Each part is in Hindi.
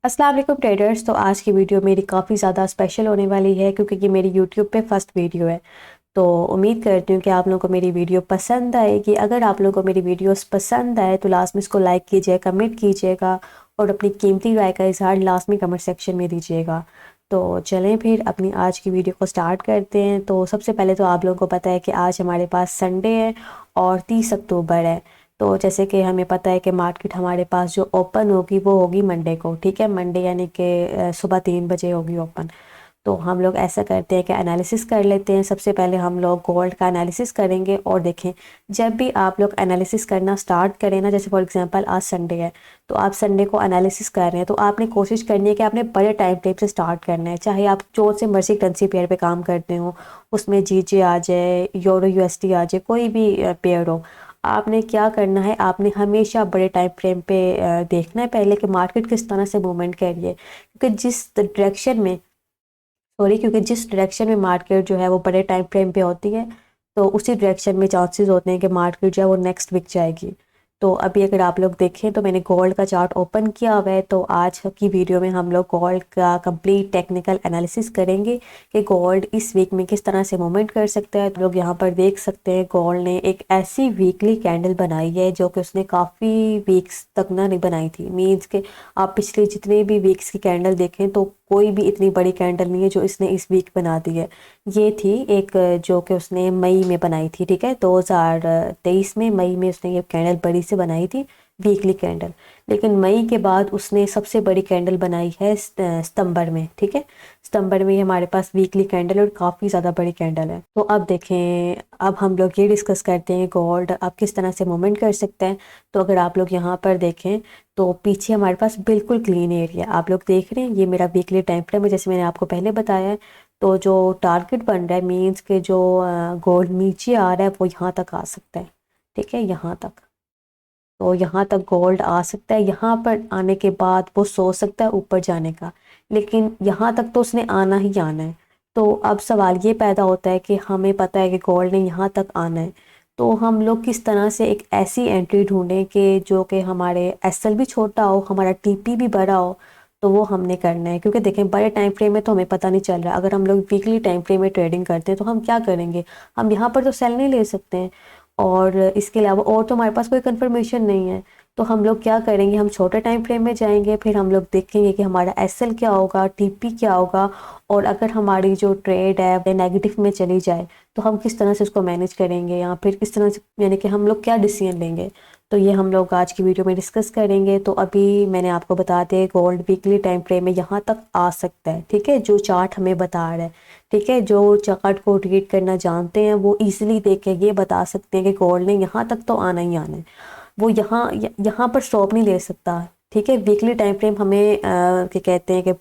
अस्सलाम वालेकुम ट्रेडर्स। तो आज की वीडियो मेरी काफ़ी ज़्यादा स्पेशल होने वाली है क्योंकि ये मेरी यूट्यूब पे फर्स्ट वीडियो है। तो उम्मीद करती हूँ कि आप लोगों को मेरी वीडियो पसंद आएगी। अगर आप लोगों को मेरी वीडियोस पसंद आए तो लास्ट में इसको लाइक कीजिए, कमेंट कीजिएगा और अपनी कीमती राय का इजहार लास्ट में कमेंट सेक्शन में दीजिएगा। तो चलें फिर अपनी आज की वीडियो को स्टार्ट करते हैं। तो सबसे पहले तो आप लोगों को पता है कि आज हमारे पास संडे है और 30 अक्टूबर है। तो जैसे कि हमें पता है कि मार्केट हमारे पास जो ओपन होगी वो होगी मंडे को, ठीक है। मंडे यानी कि सुबह 3 बजे होगी ओपन। तो हम लोग ऐसा करते हैं कि एनालिसिस कर लेते हैं। सबसे पहले हम लोग गोल्ड का एनालिसिस करेंगे। और देखें, जब भी आप लोग एनालिसिस करना स्टार्ट करें ना, जैसे फॉर एग्जांपल आज संडे है तो आप संडे को एनालिसिस कर रहे हैं, तो आपने कोशिश करनी है कि आपने बड़े टाइम फ्रेम से स्टार्ट करना है। चाहे आप जो से मर्जी करेंसी पेयर पे काम करते हो, उसमें जीजे आ जाए, यूरो यूएसडी आ जाए, कोई भी पेयर हो, आपने क्या करना है, आपने हमेशा बड़े टाइम फ्रेम पे देखना है पहले कि मार्केट किस तरह से मूवमेंट कर रही है। क्योंकि जिस डायरेक्शन में मार्केट जो है वो बड़े टाइम फ्रेम पे होती है, तो उसी डायरेक्शन में चांसेस होते हैं कि मार्केट जो है वो नेक्स्ट वीक जाएगी। तो अभी अगर आप लोग देखें तो मैंने गोल्ड का चार्ट ओपन किया हुआ है। तो आज की वीडियो में हम लोग गोल्ड का कंप्लीट टेक्निकल एनालिसिस करेंगे कि गोल्ड इस वीक में किस तरह से मूवमेंट कर सकता है। तो लोग यहाँ पर देख सकते हैं गोल्ड ने एक ऐसी वीकली कैंडल बनाई है जो कि उसने काफ़ी वीक्स तक ना नहीं बनाई थी। मीन्स के आप पिछले जितने भी वीक्स की कैंडल देखें तो कोई भी इतनी बड़ी कैंडल नहीं है जो इसने इस वीक बना दी है। ये थी एक जो कि उसने मई में बनाई थी, ठीक है। 2023 में मई में उसने ये कैंडल बड़ी से बनाई थी, वीकली कैंडल। लेकिन मई के बाद उसने सबसे बड़ी कैंडल बनाई है सितंबर में, ठीक है। सितंबर में हमारे पास वीकली कैंडल और काफ़ी ज़्यादा बड़ी कैंडल है। तो अब देखें, अब हम लोग ये डिस्कस करते हैं गोल्ड अब किस तरह से मूवमेंट कर सकते हैं। तो अगर आप लोग यहाँ पर देखें तो पीछे हमारे पास बिल्कुल क्लीन एरिया आप लोग देख रहे हैं। ये मेरा वीकली टाइम फ्रेम है, जैसे मैंने आपको पहले बताया है। तो जो टारगेट बन रहा है, मीन्स के जो गोल्ड नीचे आ रहा है वो यहाँ तक आ सकता है, ठीक है, यहाँ तक। तो यहाँ तक गोल्ड आ सकता है। यहाँ पर आने के बाद वो सोच सकता है ऊपर जाने का, लेकिन यहाँ तक तो उसने आना ही आना है। तो अब सवाल ये पैदा होता है कि हमें पता है कि गोल्ड ने यहाँ तक आना है, तो हम लोग किस तरह से एक ऐसी एंट्री ढूंढें कि जो कि हमारे एसएल भी छोटा हो, हमारा टीपी भी बड़ा हो। तो वो हमने करना है, क्योंकि देखें बड़े टाइम फ्रेम में तो हमें पता नहीं चल रहा। अगर हम लोग वीकली टाइम फ्रेम में ट्रेडिंग करते हैं तो हम क्या करेंगे, हम यहाँ पर तो सेल नहीं ले सकते हैं। और इसके अलावा और तो हमारे पास कोई कंफर्मेशन नहीं है। तो हम लोग क्या करेंगे, हम छोटे टाइम फ्रेम में जाएंगे, फिर हम लोग देखेंगे कि हमारा एसएल क्या होगा, टीपी क्या होगा। और अगर हमारी जो ट्रेड है नेगेटिव में चली जाए तो हम किस तरह से उसको मैनेज करेंगे, या फिर किस तरह से यानी कि हम लोग क्या डिसीजन लेंगे। तो ये हम लोग आज की वीडियो में डिस्कस करेंगे। तो अभी मैंने आपको बता दिया गोल्ड वीकली टाइम फ्रेम में यहाँ तक आ सकता है, ठीक है, जो चार्ट हमें बता रहा है, ठीक है। जो चार्ट को रीड करना जानते हैं वो इजीली देख के ये बता सकते हैं कि गोल्ड ने यहाँ तक तो आना ही आना है। वो यहाँ पर स्टॉप नहीं ले सकता, ठीक है। वीकली टाइम फ्रेम हमें क्या कहते हैं कि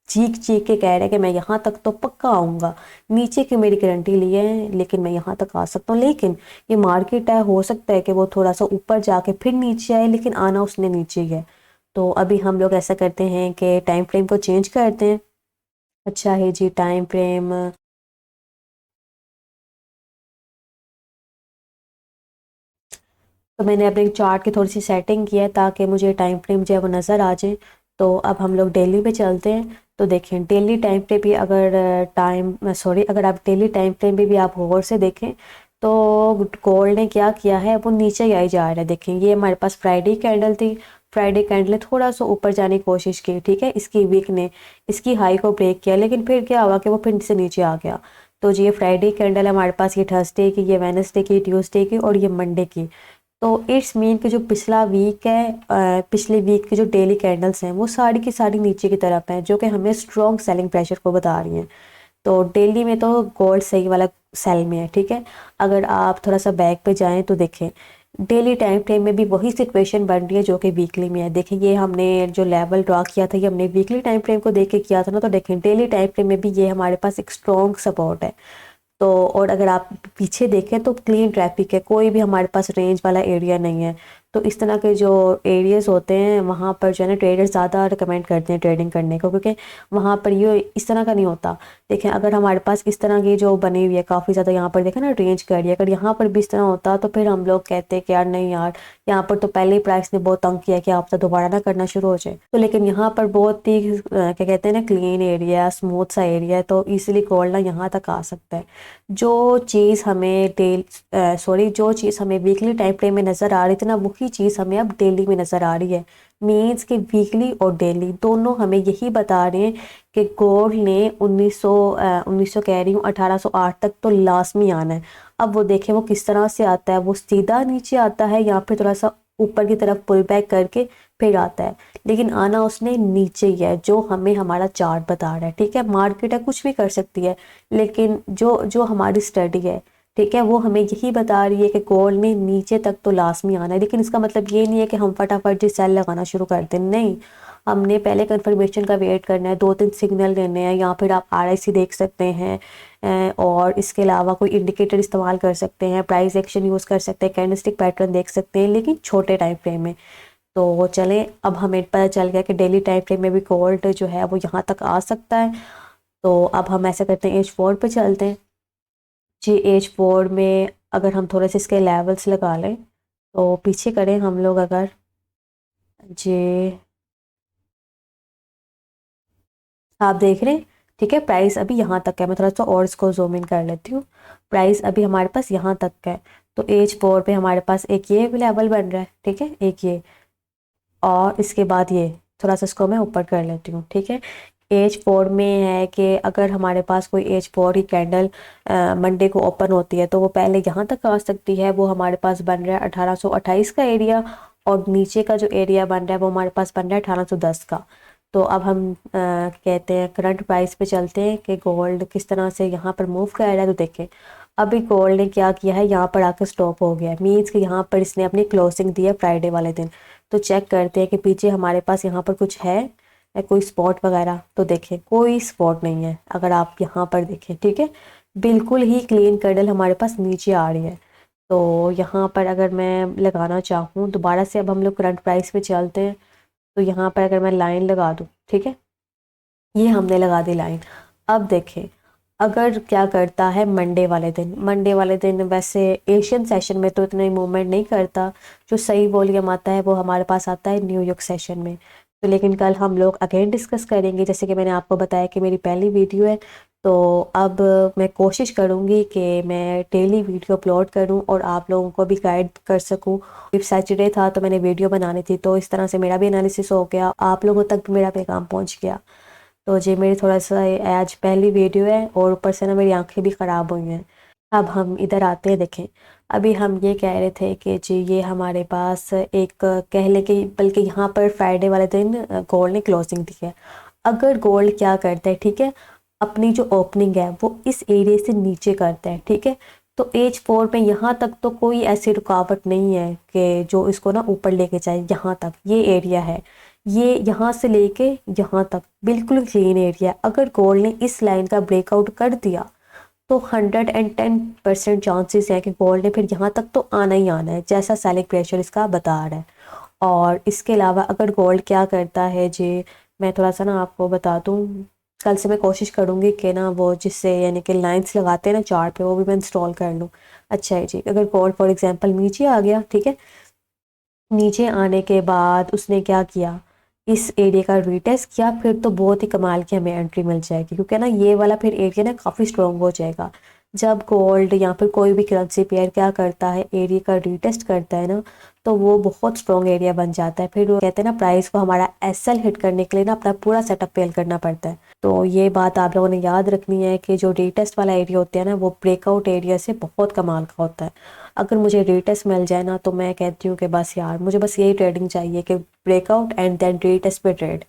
चीख चीख के कह रहे हैं कि मैं यहाँ तक तो पक्का आऊँगा, नीचे की मेरी गारंटी लिए है लेकिन मैं यहाँ तक आ सकता हूँ। लेकिन ये मार्केट है, हो सकता है कि वो थोड़ा सा ऊपर जाके फिर नीचे आए, लेकिन आना उसने नीचे ही है। तो अभी हम लोग ऐसा करते हैं कि टाइम फ्रेम को चेंज करते हैं। अच्छा है जी, टाइम फ्रेम तो मैंने अपने चार्ट की थोड़ी सी सेटिंग की है ताकि मुझे टाइम फ्रेम जो है वो नज़र आ जाए। तो अब हम लोग डेली पे चलते हैं। तो देखें डेली टाइम पे भी अगर आप डेली टाइम फ्रेम पे भी आप गौर से देखें तो गोल्ड ने क्या किया है, वो नीचे ही आई जा रहा है। देखें ये हमारे पास फ्राइडे कैंडल थी, फ्राइडे कैंडल ने थोड़ा सा ऊपर जाने की कोशिश की, ठीक है। इसकी वीक ने इसकी हाई को ब्रेक किया, लेकिन फिर क्या हुआ कि वो फिर से नीचे आ गया। तो जी ये फ्राइडे कैंडल है हमारे पास, ये थर्सडे की, ये वेनसडे की, ट्यूसडे की और ये मंडे की। तो इट्स मीन कि जो पिछला वीक है, पिछले वीक की जो डेली कैंडल्स हैं वो सारी की सारी नीचे की तरफ हैं, जो कि हमें स्ट्रॉन्ग सेलिंग प्रेशर को बता रही हैं। तो डेली में तो गोल्ड सही वाला सेल में है, ठीक है। अगर आप थोड़ा सा बैक पे जाएं तो देखें डेली टाइम फ्रेम में भी वही सिचुएशन बन रही है जो कि वीकली में है। देखें ये हमने जो लेवल ड्रॉ किया था ये हमने वीकली टाइम फ्रेम को देख के किया था ना। तो देखें डेली टाइम फ्रेम में भी ये हमारे पास एक स्ट्रॉन्ग सपोर्ट है। तो और अगर आप पीछे देखें तो क्लीन ट्रैफिक है, कोई भी हमारे पास रेंज वाला एरिया नहीं है। तो इस तरह के जो एरियाज़ होते हैं वहाँ पर जो है ना ट्रेडर ज़्यादा रिकमेंड करते हैं ट्रेडिंग करने को, क्योंकि वहाँ पर ये इस तरह का नहीं होता। देखें अगर हमारे पास इस तरह की जो बनी हुई है काफ़ी ज़्यादा, यहाँ पर देखें ना रेंज कर है, अगर यहाँ पर भी इस तरह होता तो फिर हम लोग कहते हैं कि यार नहीं यार, यहाँ पर तो पहले ही प्राइस ने बहुत तंग किया कि आप तो दोबारा ना करना शुरू हो जाए। तो लेकिन यहाँ पर बहुत ही क्या कहते हैं ना क्लीन एरिया, स्मूथ सा एरिया है, तो इजीली गोल्ड ना यहाँ तक आ सकता है। जो चीज़ हमें जो चीज़ हमें वीकली टाइम फ्रेम में नज़र आ रही थी ना, वही चीज़ हमें अब डेली में नज़र आ रही है। मीन्स कि वीकली और डेली दोनों हमें यही बता रहे हैं कि गोल्ड ने 1900 कह रही हूँ 1808 तक तो लाजमी आना है। अब वो देखें वो किस तरह से आता है, वो सीधा नीचे आता है या फिर थोड़ा सा ऊपर की तरफ पुल बैक करके फिर आता है, लेकिन आना उसने नीचे ही है, जो हमें हमारा चार्ट बता रहा है। ठीक है, मार्केट है कुछ भी कर सकती है, लेकिन जो जो हमारी स्टडी है, ठीक है, वो हमें यही बता रही है कि गोल्ड ने नीचे तक तो लाजमी आना है। लेकिन इसका मतलब ये नहीं है कि हम फटाफट जी सेल लगाना शुरू कर दें, नहीं, हमने पहले कंफर्मेशन का वेट करना है, 2-3 सिग्नल लेने हैं, या फिर आप RSI देख सकते हैं, और इसके अलावा कोई इंडिकेटर इस्तेमाल कर सकते हैं, प्राइस एक्शन यूज़ कर सकते हैं, कैंडलस्टिक पैटर्न देख सकते हैं, लेकिन छोटे टाइम फ्रेम में। तो चलें, अब हमें पता चल गया कि डेली टाइम फ्रेम में भी गोल्ड जो है वो यहाँ तक आ सकता है। तो अब हम ऐसा करते हैं, H4 पे चलते हैं जी। H4 में अगर हम थोड़े से इसके लेवल्स लगा लें, तो पीछे करें हम लोग अगर जी, आप देख रहे हैं, ठीक है, प्राइस अभी यहाँ तक है। मैं थोड़ा सा और इसको जूम इन कर लेती हूँ। प्राइस अभी हमारे पास यहाँ तक है, तो H4 पे हमारे पास एक ये लेवल बन रहा है, ठीक है, एक ये, और इसके बाद ये थोड़ा सा इसको मैं ऊपर कर लेती हूँ। ठीक है, H4 में है कि अगर हमारे पास कोई H4 की कैंडल मंडे को ओपन होती है तो वो पहले यहाँ तक आ सकती है। वो हमारे पास बन रहा है 1828 का एरिया, और नीचे का जो एरिया बन रहा है वो हमारे पास बन रहा है 1810 का। तो अब हम कहते हैं करंट प्राइस पे चलते हैं कि गोल्ड किस तरह से यहाँ पर मूव कर रहा है। तो देखें अभी गोल्ड ने क्या किया है, यहाँ पर आकर स्टॉप हो गया है, मीन्स कि यहाँ पर इसने अपनी क्लोजिंग दी है फ्राइडे वाले दिन। तो चेक करते हैं कि पीछे हमारे पास यहाँ पर कुछ है या कोई स्पॉट वगैरह। तो देखें कोई स्पॉट नहीं है, अगर आप यहाँ पर देखें, ठीक है, बिल्कुल ही क्लीन कैंडल हमारे पास नीचे आ रही है। तो यहाँ पर अगर मैं लगाना चाहूँ दोबारा से, अब हम लोग करंट प्राइस पे चलते हैं, तो यहाँ पर अगर मैं लाइन लगा दूँ, ठीक है, ये हमने लगा दी लाइन। अब देखें अगर क्या करता है मंडे वाले दिन वैसे एशियन सेशन में तो इतना मूवमेंट नहीं करता, जो सही वॉल्यूम आता है वो हमारे पास आता है न्यूयॉर्क सेशन में। तो लेकिन कल हम लोग अगेन डिस्कस करेंगे, जैसे कि मैंने आपको बताया कि मेरी पहली वीडियो है, तो अब मैं कोशिश करूँगी कि मैं डेली वीडियो अपलोड करूँ और आप लोगों को भी गाइड कर सकूँ। इफ सैटरडे था तो मैंने वीडियो बनानी थी, तो इस तरह से मेरा भी एनालिसिस हो गया, आप लोगों तक भी मेरा पैगाम पहुँच गया। तो जी मेरी थोड़ा सा आज पहली वीडियो है, और ऊपर से ना मेरी आंखें भी ख़राब हुई हैं। अब हम इधर आते हैं, देखें अभी हम ये कह रहे थे कि जी ये हमारे पास एक कह लें कि बल्कि यहाँ पर फ्राइडे वाले दिन गोल्ड ने क्लोजिंग दी है। अगर गोल्ड क्या करता है, ठीक है, अपनी जो ओपनिंग है वो इस एरिया से नीचे करता है, ठीक है, तो H4 पे यहाँ तक तो कोई ऐसी रुकावट नहीं है कि जो इसको ना ऊपर लेके जाए। यहाँ तक ये एरिया है, ये यहाँ से लेके यहाँ तक बिल्कुल क्लीन एरिया। अगर गोल्ड ने इस लाइन का ब्रेकआउट कर दिया तो 110% चांसेस है कि गोल्ड ने फिर यहाँ तक तो आना ही आना है, जैसा सेलिंग प्रेशर इसका बता रहा है। और इसके अलावा अगर गोल्ड क्या करता है जी, मैं थोड़ा सा ना आपको बता दूँ, कल से मैं कोशिश करूँगी कि ना वो जिससे यानी कि लाइंस लगाते हैं ना चार्ट पे, वो भी मैं इंस्टॉल कर लूँ। अच्छा है जी, अगर गोल्ड फॉर एग्जांपल नीचे आ गया, ठीक है, नीचे आने के बाद उसने क्या किया, इस एरिया का रीटेस्ट किया, फिर तो बहुत ही कमाल की हमें एंट्री मिल जाएगी, क्योंकि ना ये वाला फिर एरिया ना काफ़ी स्ट्रॉन्ग हो जाएगा। जब गोल्ड या फिर कोई भी करेंसी पेयर क्या करता है, एरिया का रीटेस्ट करता है ना, तो वो बहुत स्ट्रॉन्ग एरिया बन जाता है। फिर वो कहते हैं ना प्राइस को हमारा SL हिट करने के लिए ना अपना पूरा सेटअप फेल करना पड़ता है। तो ये बात आप लोगों ने याद रखनी है कि जो रीटेस्ट वाला एरिया होता है ना, वो ब्रेकआउट एरिया से बहुत कमाल का होता है। अगर मुझे रीटेस्ट मिल जाए ना, तो मैं कहती हूँ कि बस यार मुझे बस यही ट्रेडिंग चाहिए कि ब्रेकआउट एंड देन रीटेस्ट पे ट्रेड।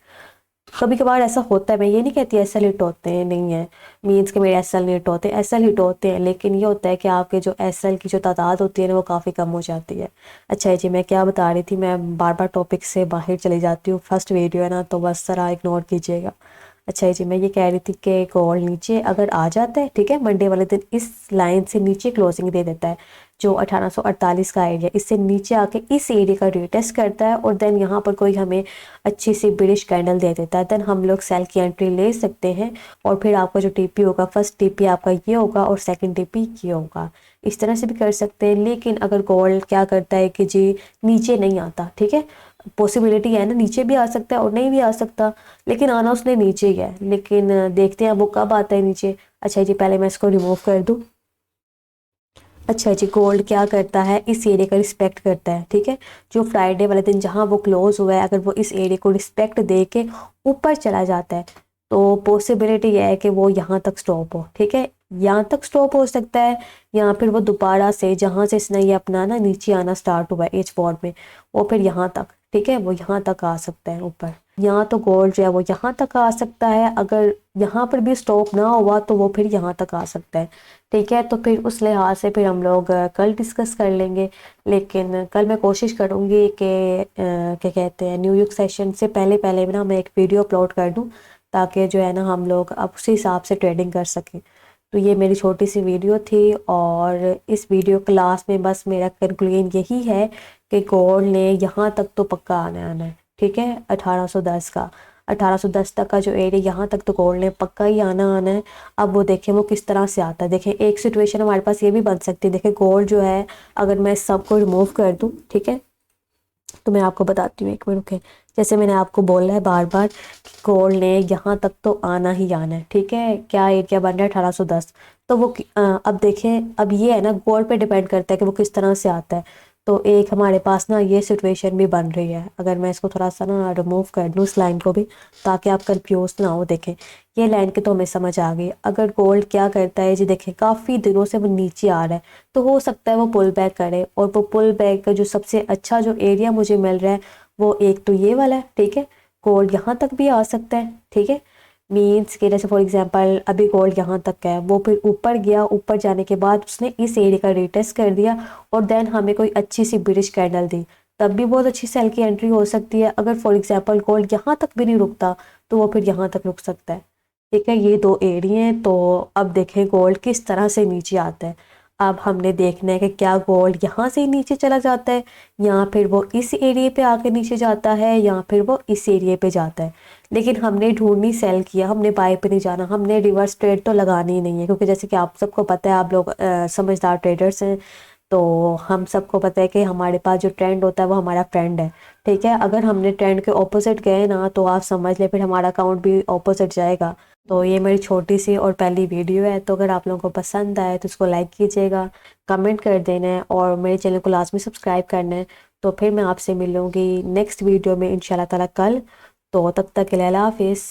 कभी कभार ऐसा होता है, मैं ये नहीं कहती SL हिट होते हैं, नहीं है, मीन्स के मेरे SL नहीं हिट होते, SL हिट होते हैं, लेकिन ये होता है कि आपके जो SL की जो तादाद होती है ना वो काफ़ी कम हो जाती है। अच्छा जी, मैं क्या बता रही थी, मैं बार बार टॉपिक से बाहर चली जाती हूँ, फर्स्ट वीडियो है ना, तो बस ज़रा इग्नोर कीजिएगा। अच्छा जी, मैं ये कह रही थी कि गोल्ड नीचे अगर आ जाता है, ठीक है, मंडे वाले दिन इस लाइन से नीचे क्लोजिंग दे देता है, जो 1848 का एरिया, इससे नीचे आके इस एरिया का रीटेस्ट करता है और देन यहाँ पर कोई हमें अच्छी सी बिलिश कैंडल दे देता है, देन हम लोग सेल की एंट्री ले सकते हैं। और फिर आपका जो टीपी होगा, फर्स्ट टीपी आपका ये होगा और सेकंड टीपी ये होगा। इस तरह से भी कर सकते हैं। लेकिन अगर गोल्ड क्या करता है कि जी नीचे नहीं आता, ठीक है, पॉसिबिलिटी है ना, नीचे भी आ सकता है और नहीं भी आ सकता, लेकिन आना उसने नीचे ही है। लेकिन देखते हैं वो कब आता है नीचे। अच्छा जी, पहले मैं इसको रिमूव कर दूँ। अच्छा जी, गोल्ड क्या करता है, इस एरिया का रिस्पेक्ट करता है, ठीक है। जो फ्राइडे वाले दिन जहाँ वो क्लोज हुआ है, अगर वो इस एरिया को रिस्पेक्ट दे के ऊपर चला जाता है तो पॉसिबिलिटी यह है कि वो यहाँ तक स्टॉप हो, ठीक है। यहाँ तक स्टॉप हो सकता है, या फिर वो दोबारा से जहाँ से इसने ये अपना ना नीचे आना स्टार्ट हुआ है एज फॉर्ड में, वो फिर यहाँ तक, ठीक है, वो यहाँ तक आ सकता है ऊपर। यहाँ तो गोल्ड जो है वो यहाँ तक आ सकता है। अगर यहाँ पर भी स्टॉप ना हुआ तो वो फिर यहाँ तक आ सकता है, ठीक है। तो फिर उस लिहाज से फिर हम लोग कल डिस्कस कर लेंगे। लेकिन कल मैं कोशिश करूँगी कि क्या कहते हैं, न्यू यॉर्क सेशन से पहले पहले ना मैं एक वीडियो अपलोड कर दूँ, ताकि जो है ना हम लोग अब उसी हिसाब से ट्रेडिंग कर सकें। तो ये मेरी छोटी सी वीडियो थी, और इस वीडियो क्लास में बस मेरा कंक्लूजन यही है कि गोल्ड ने यहाँ तक तो पक्का आना है, ठीक है। 1810 का, 1810 तक का जो एरिया, यहाँ तक तो गोल्ड ने पक्का ही आना है। अब वो देखें वो किस तरह से आता है। देखें एक सिचुएशन हमारे पास ये भी बन सकती है। देखें गोल्ड जो है, अगर मैं सबको रिमूव कर दूँ, ठीक है, तो मैं आपको बताती हूँ, एक मिनट रुकें। जैसे मैंने आपको बोला है बार बार कि गोल्ड ने यहाँ तक तो आना ही आना है, ठीक है। क्या एरिया बन रहा है, 1810। तो वो अब देखें, अब ये है ना, गोल्ड पे डिपेंड करता है कि वो किस तरह से आता है। तो एक हमारे पास ना ये सिचुएशन भी बन रही है। अगर मैं इसको थोड़ा सा ना रिमूव कर दूँ इस लाइन को भी, ताकि आप कंफ्यूज ना हो। देखें ये लाइन की तो हमें समझ आ गई। अगर गोल्ड क्या करता है जी, देखें काफ़ी दिनों से वो नीचे आ रहा है, तो हो सकता है वो पुल बैक करे। और वो पुल बैक का जो सबसे अच्छा जो एरिया मुझे मिल रहा है, वो एक तो ये वाला है, ठीक है। गोल्ड यहाँ तक भी आ सकता है, ठीक है। मीन्स कि जैसे फॉर एग्जांपल अभी गोल्ड यहाँ तक है, वो फिर ऊपर गया, ऊपर जाने के बाद उसने इस एरिया का रिटेस्ट कर दिया और देन हमें कोई अच्छी सी बिरिश कैंडल दी, तब भी बहुत अच्छी सेल की एंट्री हो सकती है। अगर फॉर एग्जांपल गोल्ड यहाँ तक भी नहीं रुकता, तो वो फिर यहाँ तक रुक सकता है, ठीक है। ये दो एरिया हैं। तो अब देखें गोल्ड किस तरह से नीचे आता है। अब हमने देखना है कि क्या गोल्ड यहाँ से ही नीचे चला जाता है, या फिर वो इस एरिया पे आके नीचे जाता है, या फिर वो इस एरिया पे जाता है। लेकिन हमने ढूंढनी सेल किया, हमने बाय पे नहीं जाना। हमने रिवर्स ट्रेड तो लगानी ही नहीं है, क्योंकि जैसे कि आप सबको पता है, आप लोग समझदार ट्रेडर्स हैं, तो हम सबको पता है कि हमारे पास जो ट्रेंड होता है वो हमारा फ्रेंड है, ठीक है। अगर हमने ट्रेंड के ऑपोजिट गए ना, तो आप समझ लें फिर हमारा अकाउंट भी ऑपोजिट जाएगा। तो ये मेरी छोटी सी और पहली वीडियो है। तो अगर आप लोगों को पसंद आए तो इसको लाइक कीजिएगा, कमेंट कर देना है, और मेरे चैनल को लाजमी सब्सक्राइब करना है। तो फिर मैं आपसे मिलूँगी नेक्स्ट वीडियो में इंशाल्लाह ताला कल। तो तब तक के लिए अल्लाह हाफिज़।